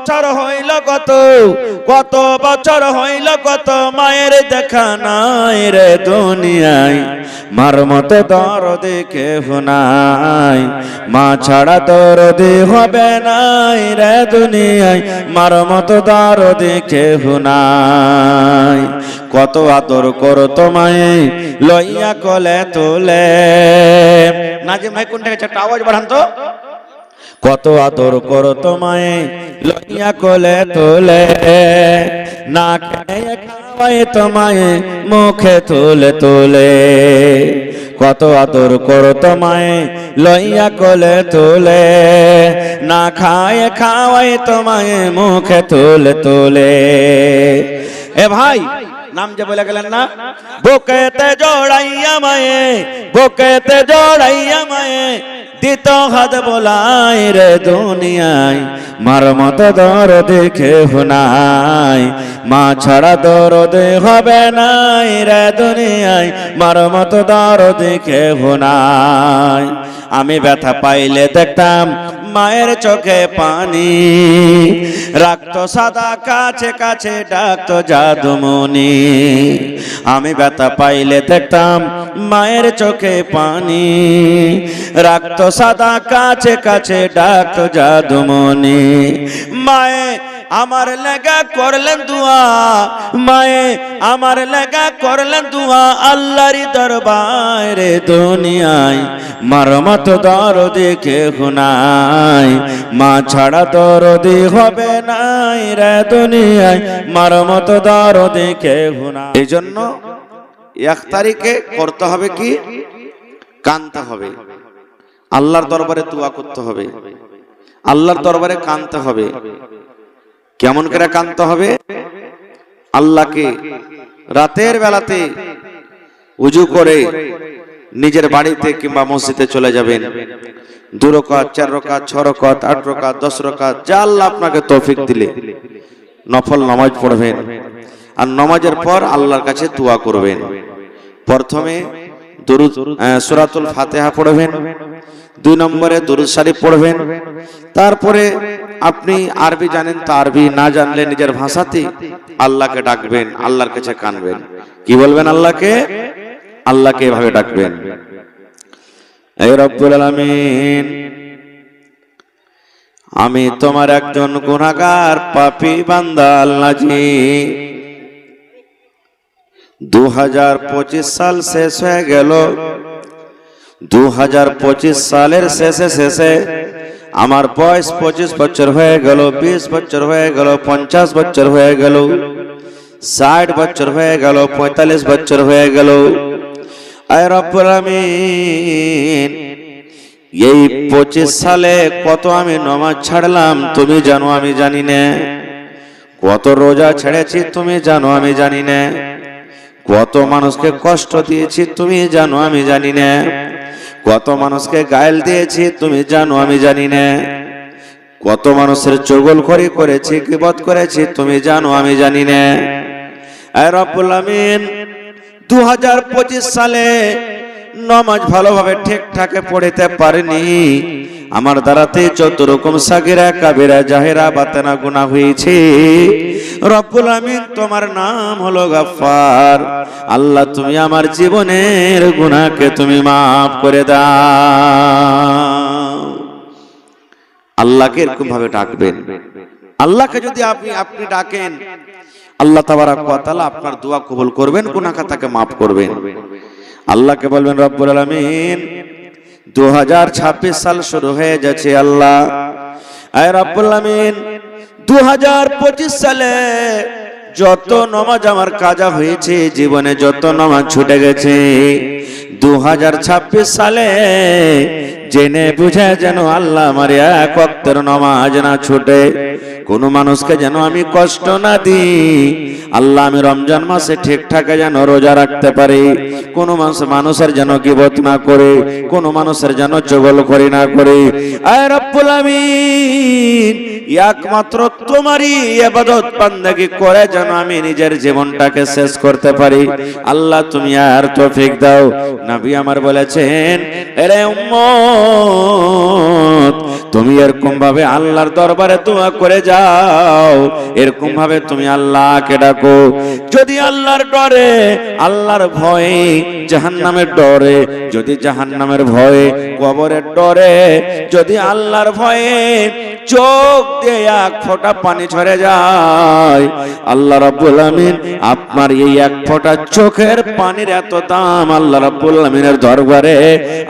বছর হইল কত, কত বছর হইল কত, মায়ের দেখা নাই রে দুনিয়ায়, মার মতো দরদি কেহ নাই, মা ছাড়া দরদি হবে নাই রে দুনিয়ায়, মার মতো দরদি কেহ নাই। কত আদর করতো মায়ে লইয়া কোলে তোলে। নাজিম ভাই কোনটা গেছে, একটা আওয়াজ বাড়ান তো। কত আদর করতো মায়ে লইয়া কোলে তোলে, না খেয়ে খাওয়াই তোমায় মুখে তুলে তুলে। কত আদর করতো মায়ে লইয়া কোলে তোলে, না খায় খাওয়াই তোমায় মুখে তুলে তুলে। এ ভাই নাম যে বলে গেলেন না, বুকেতে জড়াইয়া মায়ে, বুকেতে জড়াইয়া মায়ে দিত হাত বোলাই রে দুনিয়ায়, মার মতো দরদি কেহ নাই, মা ছাড়া দরদি হবে নাই রে দুনিয়ায়, মার মতো দরদি কেহ নাই। আমি ব্যথা পাইলে দেখতাম মায়ের চোখে পানি, রাখতো সাদা কাছে কাছে ডাকতো জাদুমণি। আমি ব্যথা পাইলে দেখতাম মায়ের চোখে পানি, রাখতো সাদা কাছে কাছে ডাকতো জাদুমণি। মায়ে আমার লেগা করলেন দুয়া, মায়ে আমার লেগা করলেন দুয়া, আল্লাহর দরবারে দুনিয়ায় মার মতো দরদি কেহ নাই, মা ছাড়া দরদি হবে নাই রে দুনিয়ায়, মার মতো দরদি কেহ নাই। এই জন্য 1 তারিখে করতে হবে কি, কাঁদতে হবে, আল্লাহর দরবারে দোয়া করতে হবে, আল্লাহর দরবারে কাঁদতে হবে। কেমন করে কাঁদতে হবে? আল্লাহকে রাতের বেলাতে উজু করে নিজের বাড়িতে কিংবা মসজিদে চলে যাবেন, 2 রাকাত 4 রাকাত 6 রাকাত 8 রাকাত 10 রাকাত, যা আল্লাহ আপনাকে তৌফিক দিলে নফল নামাজ পড়বেন। আর নামাজের পর আল্লাহর কাছে দোয়া করবেন। প্রথমে দুরূদ সূরাতুল ফাতিহা পড়বেন, 2 নম্বরে দুরূদ শরীফ পড়বেন। তারপরে আপনি আরবি জানেন তো আরবি, না জানলে নিজের ভাষাতে আল্লাহকে ডাকবেন, আল্লাহর কাছে কাঁদবেন। কি বলবেন? আল্লাহকে, আল্লাহকে এভাবে ডাকবেন, হে রব্বুল আলামিন, আমি তোমার একজন গুনাহগার পাপী বান্দা আল্লাহজি। 2025 সাল শেষ হয়ে গেল, 2025 সালের শেষে শেষে আমার বয়স 25 বছর হয়ে গেল, 20 বছর হয়ে গেল, 50 বছর হয়ে গেল, 60 বছর হয়ে গেল, 45 বছর হয়ে গেল। আয় রব্বুল আমিন, এই 25 সালে কত আমি নামাজ ছাড়লাম তুমি জানো, আমি জানি না। কত রোজা ছেড়েছি তুমি জানো, আমি জানি না। কত মানুষকে কষ্ট দিয়েছি তুমি জানো, আমি জানি না। কত মানুষকে গায়েল দিয়েছি তুমি জানো, আমি জানি না। কত মানুষের চগলখড়ি করেছি, গীবত করেছি তুমি জানো, আমি জানি না। আয় রব্বুল আমিন, 2025 সালে নামাজ ভালোভাবে ঠিকঠাকে পড়তে পারিনি। আমার দ্বারাতে যত রকম সাগিরা কাবিরা জাহেরা বাতেনা গুনাহ হয়েছে, রব্বুল আমিন তোমার নাম হলো গফফার। আল্লাহ তুমি আমার জীবনের গুনাহকে তুমি maaf করে দাও। আল্লাহকে এরকম ভাবে ডাকবেন। আল্লাহকে যদি আপনি ডাকেন, আল্লাহ তাবারাক ওয়া তাআলা আপনার দোয়া কবুল করবেন, গুনাহ খাতাকে maaf করবেন। আল্লাহকে বলবেন, রব্বুল আলামিন 2026 সাল শুরু হয়ে যাচ্ছে, আল্লাহ আয় রব্বুল আলামিন 2025 সালে যত নামাজ আমার কাজা হয়েছে, জীবনে যত নামাজ ছুটে গেছে, 2026 সালে জেনে বুঝে যেন আল্লাহ আমার এক ওয়াক্তের নামাজ না ছুটে, কোন মানুষকে যেন আমি কষ্ট না দিই। আল্লাহ আমি রমজান মাসে ঠিকঠাক যেন রোজা রাখতে পারি, কোন মানুষের যেন গীবত না করে, কোন মানুষের যেন চগলখড়ি না করে। আয় রব্বুল আমিন, একমাত্র তোমারই ইবাদত বান্দাগি করে যেন আমি নিজের জীবনটাকে শেষ করতে পারি। আল্লাহ তুমি আর তৌফিক দাও। নবী আমার বলেছেন, আরে উম্মত তুমি এরকম ভাবে আল্লাহর দরবারে দোয়া করে যাও, এরকম ভাবে তুমি আল্লাহকে ডাকো। যদি আল্লাহর ডরে, আল্লাহর ভয়ে, জাহান্নামের ডরে, যদি জাহান্নামের ভয়ে, কবরের ডরে, যদি আল্লাহর ভয়ে চোখ দিয়ে এক ফোঁটা পানি ঝরে যায়, আল্লাহ রাব্বুল আমিন আপনার এই এক ফোঁটা চোখের পানির এত দাম আল্লাহ রাব্বুল আমিনের দরবারে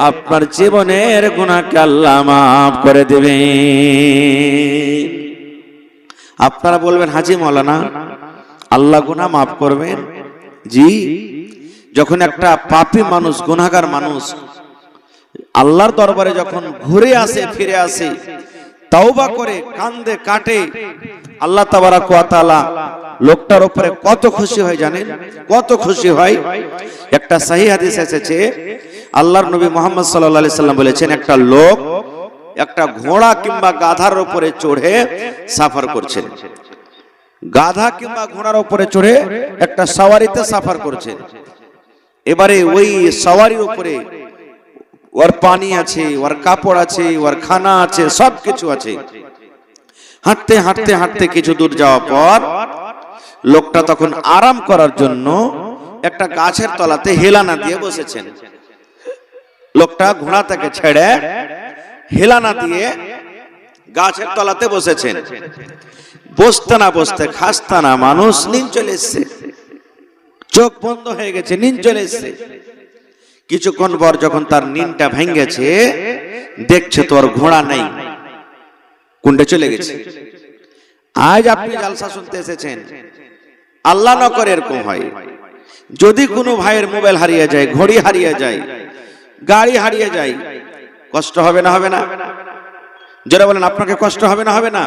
আপনার জীবনের গুনাহকে আল্লাহ মাফ করে দিবেন। আপনারা বলবেন, হাজী মাওলানা আল্লাহ গুনাহ মাফ করবেন? জি, যখন একটা পাপী মানুষ, গুনাহগার মানুষ আল্লাহর দরবারে যখন ঘুরে আসে, ফিরে আসে, তাওবা করে, কান্দে, কাটে, আল্লাহ তাবারাক ওয়া তাআলা লোকটার উপরে কত খুশি হয় জানেন? কত খুশি হয়। একটা সহিহ হাদিস এসেছে, আল্লাহর নবী মুহাম্মদ সাল্লাল্লাহু আলাইহি সাল্লাম বলেছেন, একটা লোক একটা ঘোড়া কিংবা গাধার উপরে চড়ে সফর করছেন। গাধা কিংবা ঘোড়ার উপরে চড়ে একটা সওয়ারিতে সফর করছেন। এবারে ওই সওয়ারির উপরে ওর পানি আছে, ওর কাপড় আছে, ওর খানা আছে, সবকিছু আছে। হাঁটতে হাঁটতে হাঁটতে কিছু দূর যাওয়ার পর লোকটা তখন আরাম করার জন্য একটা গাছের তলাতে হেলানা দিয়ে বসেছেন। লোকটা ঘোড়া থেকে ছেড়ে হেলানা দিয়ে গাছের তলাতে বসেছেন। বসতে না বসতে, খাস্তা না মানুষ, নিন চলে এসছে। চোখ বন্ধ হয়ে গেছে, নিন চলে এসছে। কিছুক্ষণ পর যখন তার নিনটা ভেঙেছে, দেখছে তোর ঘোড়া নেই, কোনটা চলে গেছে। আজ আপনি জালসা শুনতে এসেছেন, আল্লাহ না করে এরকম হয়। যদি কোনো ভাইয়ের মোবাইল হারিয়ে যায়, ঘড়ি হারিয়ে যায়, গাড়ি হারিয়ে যায়, কষ্ট হবে না? হবে না? যারা বলেন আপনাকে কষ্ট হবে না? হবে না?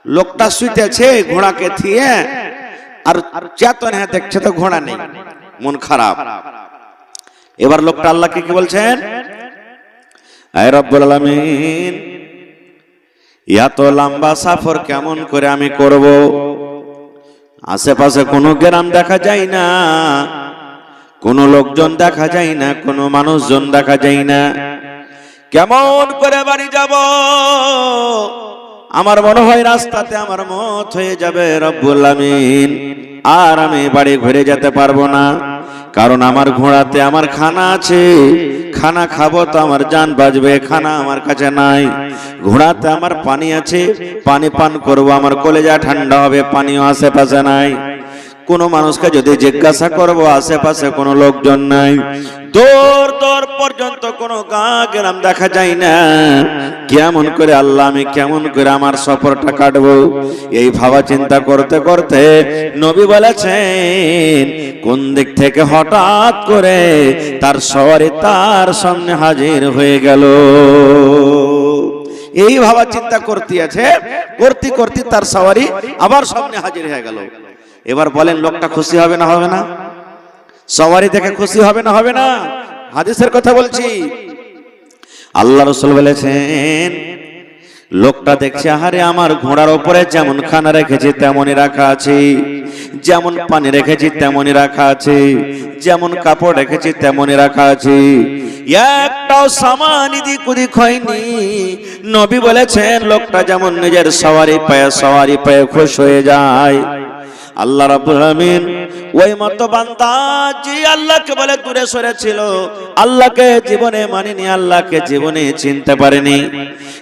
লোকটা শুইতেছে ঘোড়াকে থিয়ে, আর চেতন হ্যাঁ দেখছে তো ঘোড়া নেই, মন খারাপ। এবার লোকটা আল্লাহকে কি বলছেন? আয় রব্বুল আলামিন, এত লম্বা সফর কেমন করে আমি করব? আশেপাশে কোনো গ্রাম দেখা যায় না, কোনো লোকজন দেখা যায় না, কোনো মানুষজন দেখা যায় না। কেমন করে বাড়ি যাব? আমার মনে হয় রাস্তাতে আমার মত হয়ে যাবে রব্বুল আমিন, আর আমি বাড়ি ঘুরে যেতে পারবো না। কারণ আমার ঘোড়াতে আমার খানা আছে, খানা খাবো তো আমার জান বাঁচবে, খানা আমার কাছে নাই। ঘোড়াতে আমার পানি আছে, পানি পান করবো, আমার কলেজা ঠান্ডা হবে, পানিও আশেপাশে নাই। কোনো মানুষকে যদি জিজ্ঞাসা করবো, আশেপাশে কোনো লোকজন নাই। দূর দূর পর্যন্ত কোনো গাঁ গ্রাম দেখা যায় না। কেমন করে আল্লাহ আমি কেমন করে আমার সফরটা কাটবো? এই ভাবা চিন্তা করতে করতে নবী বলেছেন, কোন দিক থেকে হঠাৎ করে তার সওয়ারি তার সামনে হাজির হয়ে গেল। এই ভাবা চিন্তা করতে আছে, করতে করতে তার সওয়ারি আবার সামনে হাজির হয়ে গেল। এবার বলেন, লোকটা খুশি হবে না? হবে না? সওয়ারি দেখে খুশি হবে না? হবে না? হাদিসের কথা বলছি। আল্লাহ রাসূল বলেছেন, লোকটা দেখছে, আরে আমার ঘোড়ার উপরে যেমন খানা রেখেছি তেমনই রাখা আছে, যেমন পানি রেখেছি তেমনই রাখা আছে, যেমন কাপড় রেখেছি তেমনই রাখা আছে, একটাও সামান এদিক ওদিক হয়নি। নবী বলেছেন, লোকটা যেমন নিজের সওয়ারি পায়ে খুশ হয়ে যায়, আল্লাহ রাব্বুল আমিন ওই মত বান্দা যে আল্লাহকে বলে দূরে সরে ছিল, আল্লাহকে জীবনে মানেনি, আল্লাহকে জীবনে চিনতে পারেনি,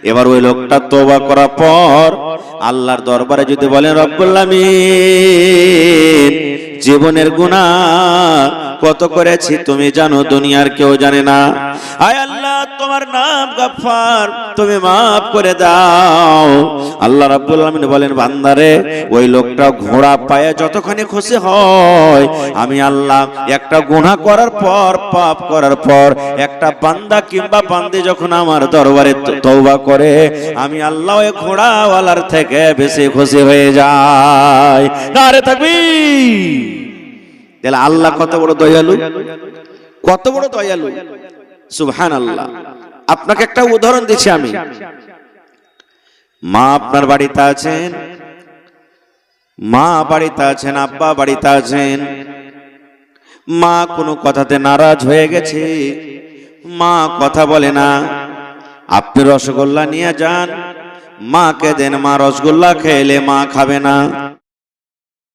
এবার ওই লোকটা তওবা করার পর আল্লাহর দরবারে যদি বলেন, রব্বুল আমিন জীবনের গুনাহ কত করেছি তুমি জানো, দুনিয়ার কেউ জানে না। আয় আল্লাহ, তোমার নাম গফফার, তুমি মাফ করে দাও। আল্লাহ রাব্বুল আমিন বলেন, বান্দারে ওই লোকটা ঘোড়া পায়ে যতখানি খুশি হয়, আমি আল্লাহ একটা গুনাহ করার পর, পাপ করার পর একটা বান্দা কিংবা বান্দি যখন আমার দরবারে তওবা করে, আমি আল্লাহ ওই ঘোড়াওয়ালার থেকে বেশি খুশি হয়ে যায়। নারে তাকবীর! তাহলে আল্লাহ কত বড় দয়ালু, কত বড় দয়ালু, সুবহানাল্লাহ। আপনাকে একটা উদাহরণ দিচ্ছি আমি। মা আপনার বাড়িতে আছেন, মা বাড়িতে আছেন, আব্বা বাড়িতে আছেন, মা কোনো কথাতে নারাজ হয়ে গেছে, মা কথা বলে না, আপনি রসগোল্লা নিয়ে যান, মাকে দেন, মা রসগোল্লা খেলে মা খাবে না।